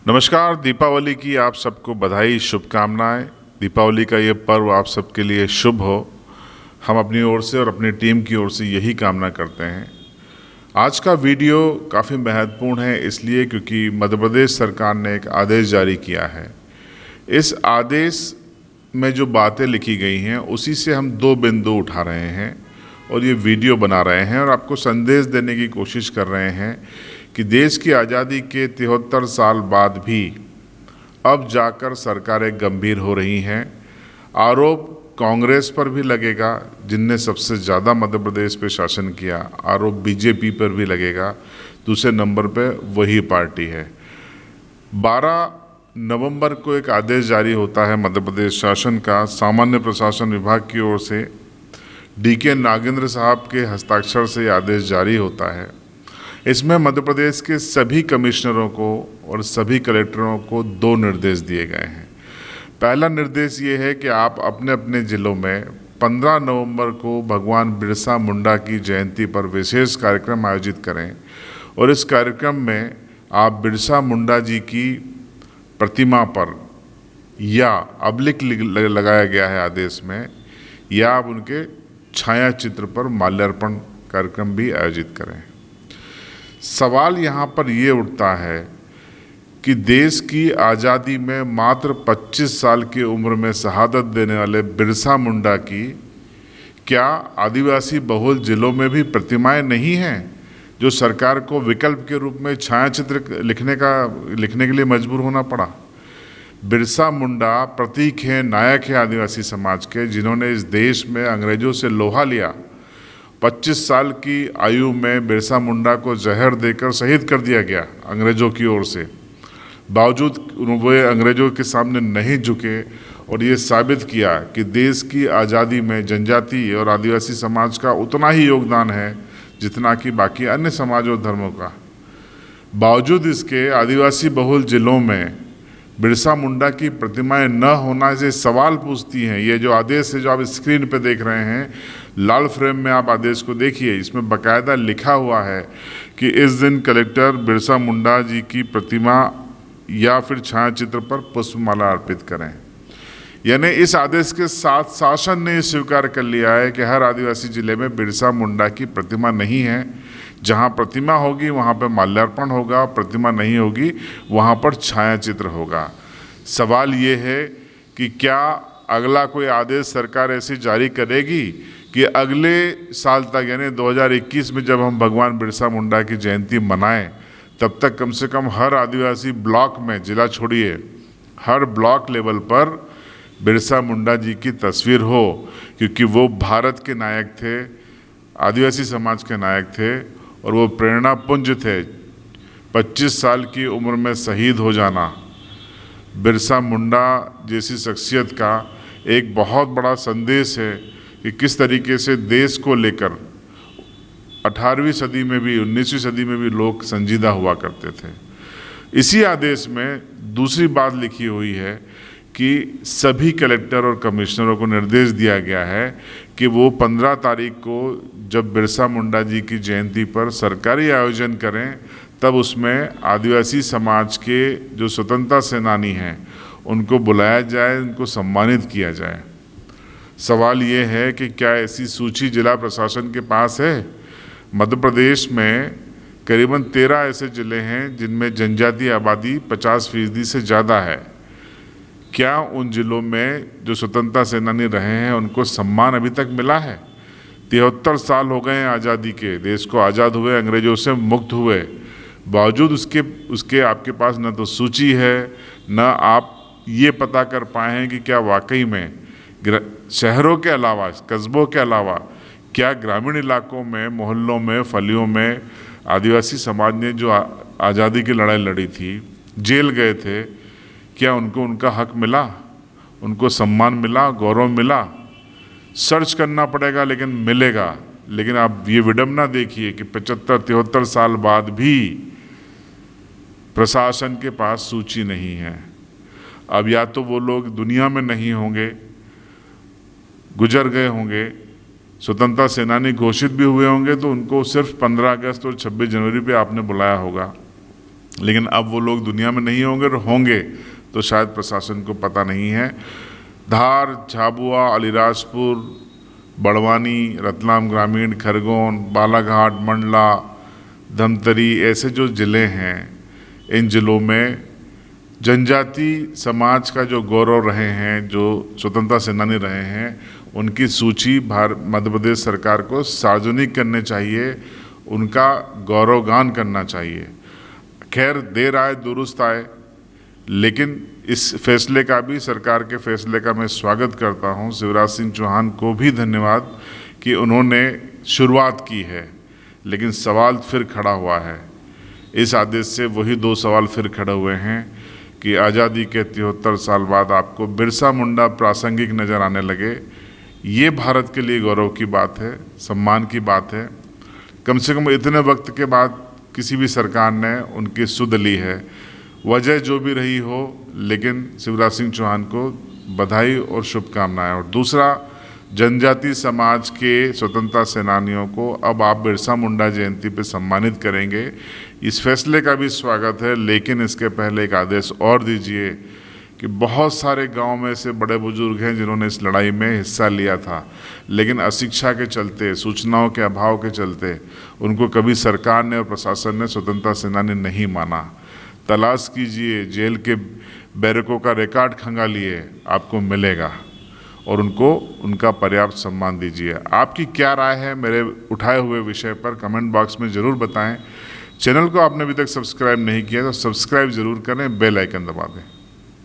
नमस्कार। दीपावली की आप सबको बधाई, शुभकामनाएं। दीपावली का ये पर्व आप सबके लिए शुभ हो। हम अपनी ओर से और अपनी टीम की ओर से यही कामना करते हैं। आज का वीडियो काफ़ी महत्वपूर्ण है इसलिए क्योंकि मध्य प्रदेश सरकार ने एक आदेश जारी किया है। इस आदेश में जो बातें लिखी गई हैं उसी से हम दो बिंदु उठा रहे हैं और ये वीडियो बना रहे हैं और आपको संदेश देने की कोशिश कर रहे हैं कि देश की आज़ादी के 73 साल बाद भी अब जाकर सरकारें गंभीर हो रही हैं। आरोप कांग्रेस पर भी लगेगा, जिनने सबसे ज़्यादा मध्य प्रदेश पे शासन किया। आरोप बीजेपी पर भी लगेगा, दूसरे नंबर पे वही पार्टी है। 12 नवंबर को एक आदेश जारी होता है मध्य प्रदेश शासन का, सामान्य प्रशासन विभाग की ओर से। DK नागेंद्र साहब के हस्ताक्षर से ये आदेश जारी होता है। इसमें मध्य प्रदेश के सभी कमिश्नरों को और सभी कलेक्टरों को 2 निर्देश दिए गए हैं। पहला निर्देश ये है कि आप अपने अपने ज़िलों में 15 नवंबर को भगवान बिरसा मुंडा की जयंती पर विशेष कार्यक्रम आयोजित करें और इस कार्यक्रम में आप बिरसा मुंडा जी की प्रतिमा पर या अब्लिक लगाया गया है आदेश में, या आप उनके छाया चित्र पर माल्यार्पण कार्यक्रम भी आयोजित करें। सवाल यहाँ पर ये उठता है कि देश की आज़ादी में मात्र 25 साल की उम्र में शहादत देने वाले बिरसा मुंडा की क्या आदिवासी बहुल जिलों में भी प्रतिमाएं नहीं हैं, जो सरकार को विकल्प के रूप में छायाचित्र लिखने के लिए मजबूर होना पड़ा। बिरसा मुंडा प्रतीक हैं, नायक हैं आदिवासी समाज के, जिन्होंने इस देश में अंग्रेजों से लोहा लिया। 25 साल की आयु में बिरसा मुंडा को जहर देकर शहीद कर दिया गया अंग्रेज़ों की ओर से। बावजूद वे अंग्रेज़ों के सामने नहीं झुके और ये साबित किया कि देश की आज़ादी में जनजाति और आदिवासी समाज का उतना ही योगदान है जितना कि बाकी अन्य समाज और धर्मों का। बावजूद इसके आदिवासी बहुल जिलों में बिरसा मुंडा की प्रतिमाएं न होना से सवाल पूछती हैं। ये जो आदेश है जो आप स्क्रीन पे देख रहे हैं, लाल फ्रेम में आप आदेश को देखिए, इसमें बाकायदा लिखा हुआ है कि इस दिन कलेक्टर बिरसा मुंडा जी की प्रतिमा या फिर छायाचित्र पर पुष्पमाला अर्पित करें। यानी इस आदेश के साथ शासन ने स्वीकार कर लिया है कि हर आदिवासी जिले में बिरसा मुंडा की प्रतिमा नहीं है। जहाँ प्रतिमा होगी वहाँ पर माल्यार्पण होगा, प्रतिमा नहीं होगी वहाँ पर छायाचित्र होगा। सवाल ये है कि क्या अगला कोई आदेश सरकार ऐसी जारी करेगी कि अगले साल तक यानी 2021 में जब हम भगवान बिरसा मुंडा की जयंती मनाएं, तब तक कम से कम हर आदिवासी ब्लॉक में, जिला छोड़िए, हर ब्लॉक लेवल पर बिरसा मुंडा जी की तस्वीर हो, क्योंकि वो भारत के नायक थे, आदिवासी समाज के नायक थे और वो प्रेरणा पुंज थे। 25 साल की उम्र में शहीद हो जाना बिरसा मुंडा जैसी शख्सियत का एक बहुत बड़ा संदेश है कि किस तरीके से देश को लेकर 18वीं सदी में भी 19वीं सदी में भी लोग संजीदा हुआ करते थे। इसी आदेश में दूसरी बात लिखी हुई है कि सभी कलेक्टर और कमिश्नरों को निर्देश दिया गया है कि वो 15 तारीख को जब बिरसा मुंडा जी की जयंती पर सरकारी आयोजन करें, तब उसमें आदिवासी समाज के जो स्वतंत्रता सेनानी हैं उनको बुलाया जाए, उनको सम्मानित किया जाए। सवाल ये है कि क्या ऐसी सूची जिला प्रशासन के पास है? मध्य प्रदेश में करीबन 13 ऐसे ज़िले हैं जिनमें जनजातीय आबादी 50% से ज़्यादा है। क्या उन ज़िलों में जो स्वतंत्रता सेनानी रहे हैं उनको सम्मान अभी तक मिला है? 73 साल हो गए हैं आज़ादी के, देश को आज़ाद हुए, अंग्रेज़ों से मुक्त हुए, बावजूद उसके आपके पास न तो सूची है, न आप ये पता कर पाए हैं कि क्या वाकई में शहरों के अलावा, कस्बों के अलावा, क्या ग्रामीण इलाकों में, मोहल्लों में, फलियों में आदिवासी समाज ने जो आज़ादी की लड़ाई लड़ी थी, जेल गए थे, क्या उनको उनका हक मिला, उनको सम्मान मिला, गौरव मिला? सर्च करना पड़ेगा लेकिन मिलेगा। लेकिन आप ये विडंबना देखिए कि 75-73 साल बाद भी प्रशासन के पास सूची नहीं है। अब या तो वो लोग दुनिया में नहीं होंगे, गुजर गए होंगे, स्वतंत्रता सेनानी घोषित भी हुए होंगे तो उनको सिर्फ 15 अगस्त और 26 जनवरी पे आपने बुलाया होगा, लेकिन अब वो लोग दुनिया में नहीं होंगे, और होंगे तो शायद प्रशासन को पता नहीं है। धार, झाबुआ, अलीराजपुर, बड़वानी, रतलाम ग्रामीण, खरगोन, बालाघाट, मंडला, धमतरी, ऐसे जो ज़िले हैं, इन ज़िलों में जनजाति समाज का जो गौरव रहे हैं, जो स्वतंत्रता सेनानी रहे हैं, उनकी सूची मध्य प्रदेश सरकार को सार्वजनिक करने चाहिए, उनका गौरवगान करना चाहिए। खैर, देर आए दुरुस्त आए, लेकिन इस फैसले का भी, सरकार के फैसले का मैं स्वागत करता हूं। शिवराज सिंह चौहान को भी धन्यवाद कि उन्होंने शुरुआत की है, लेकिन सवाल फिर खड़ा हुआ है। इस आदेश से वही 2 सवाल फिर खड़े हुए हैं कि आज़ादी के 73 साल बाद आपको बिरसा मुंडा प्रासंगिक नज़र आने लगे। ये भारत के लिए गौरव की बात है, सम्मान की बात है। कम से कम इतने वक्त के बाद किसी भी सरकार ने उनकी सुध ली है, वजह जो भी रही हो, लेकिन शिवराज सिंह चौहान को बधाई और शुभकामनाएं। और दूसरा, जनजाति समाज के स्वतंत्रता सेनानियों को अब आप बिरसा मुंडा जयंती पे सम्मानित करेंगे, इस फैसले का भी स्वागत है। लेकिन इसके पहले एक आदेश और दीजिए कि बहुत सारे गांव में से बड़े बुजुर्ग हैं जिन्होंने इस लड़ाई में हिस्सा लिया था, लेकिन अशिक्षा के चलते, सूचनाओं के अभाव के चलते उनको कभी सरकार ने और प्रशासन ने स्वतंत्रता सेनानी नहीं माना। तलाश कीजिए, जेल के बैरकों का रिकॉर्ड खंगालिए, आपको मिलेगा, और उनको उनका पर्याप्त सम्मान दीजिए। आपकी क्या राय है मेरे उठाए हुए विषय पर, कमेंट बॉक्स में ज़रूर बताएं। चैनल को आपने अभी तक सब्सक्राइब नहीं किया तो सब्सक्राइब ज़रूर करें, बेल आइकन दबा दें।